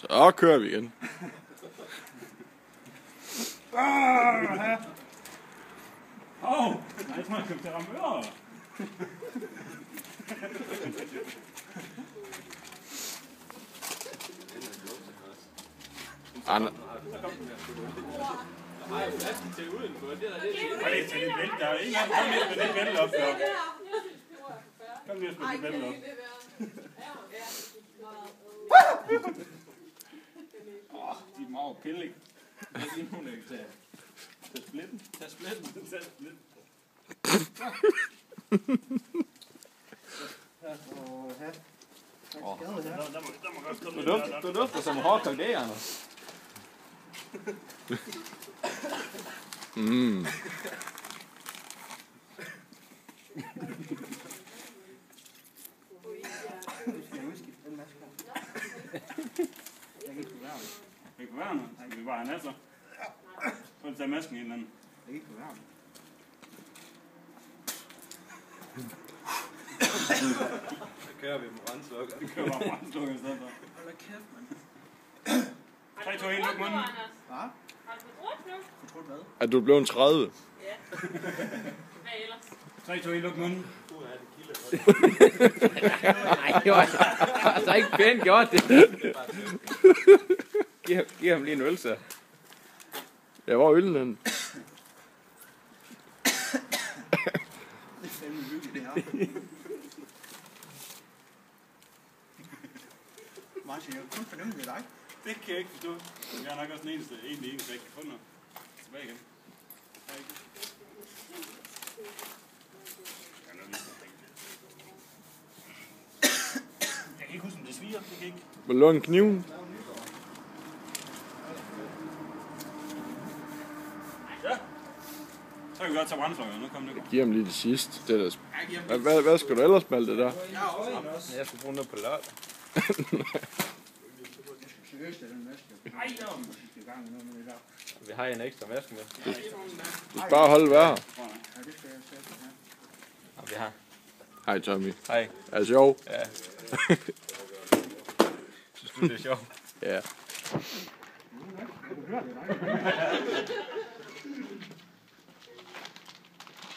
Så kører vi igen. Jeg tror, jeg kom til at ramme ører. Anna. Nej, flasken til udenfor. Det er det til dit vælt. Der er ingen kom lige med det vælt op. Kom lige med det vælt op. De er meget pillige. Det er lige nogen, der kan tage splitten. Tag splitten. Tag splitten. Du dufter som hårdkogt æg, Anders. Mm. Det kan være noget. Skal vi bare have nasser? Så vil tage masken i en eller anden. Det kan være. Så kører vi med brandslukket. Vi kører bare brandslukket i stedet for. Hold kæft, mand. 3, 2, 1, luk munden. Hvad? Har du fortrudt nu? Fortrudt hvad? Er du blevet 30? Ja. Hvad ellers? 3, 2, 1, luk munden. Nej, det var altså ikke pænt gjort, det. Giv ham lige en øl, så. Ja, hvor er øllen hen? Det er fandme hyggeligt, det her. Martin, jeg kan kun fornemme, det er dig. Det kan jeg ikke forstå. Jeg er nok også den eneste, der ikke kan få noget. Tilbage igen. Jeg kan ikke huske, om det sviger. Det kan ikke. Vil du låne kniven? Ja. Så kan vi godt tage brandsløjer. Nu kommer det. Giv ham lige det sidste. Det der. Hvad skal du ellers med det der? Jeg har også en også. Jeg skal bruge noget på lørdag. Seriøst er den maske. Ej, ja. Gang i noget med det der. Vi har en ekstra maske med. Du skal bare holde vejr. Ja, det skal jeg sætte her. Og vi har. Hej Tommy. Hej. Er det sjov? Ja. Synes du, det er sjovt? Ja.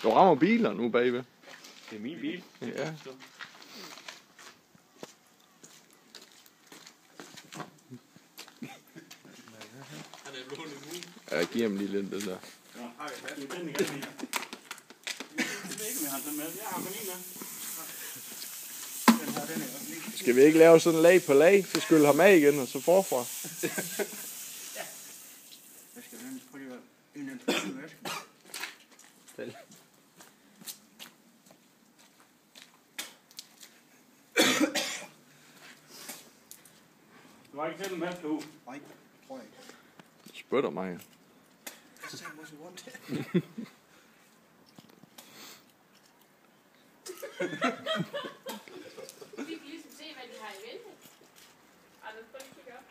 Du rammer biler nu bagved. Det er min bil. Ja. Ja, giv ham lige lidt det der. Ja, det er den, jeg kan lide. Jeg ved ikke, om jeg har den med. Jeg har kun en med. Den her, den er også lige. Skal vi ikke lave sådan lag på lag? Så skylle ham af igen, og så forfra. Hvad skal den? Prøv lige at en anden maske. Selv. Du har ikke selv en maske ud. Nej, tror jeg ikke. Du spytter mig. Så sagde jeg måske rundt her. Vi kan ligesom se, hvad de har i vente. Anders, prøv lige at kigge op.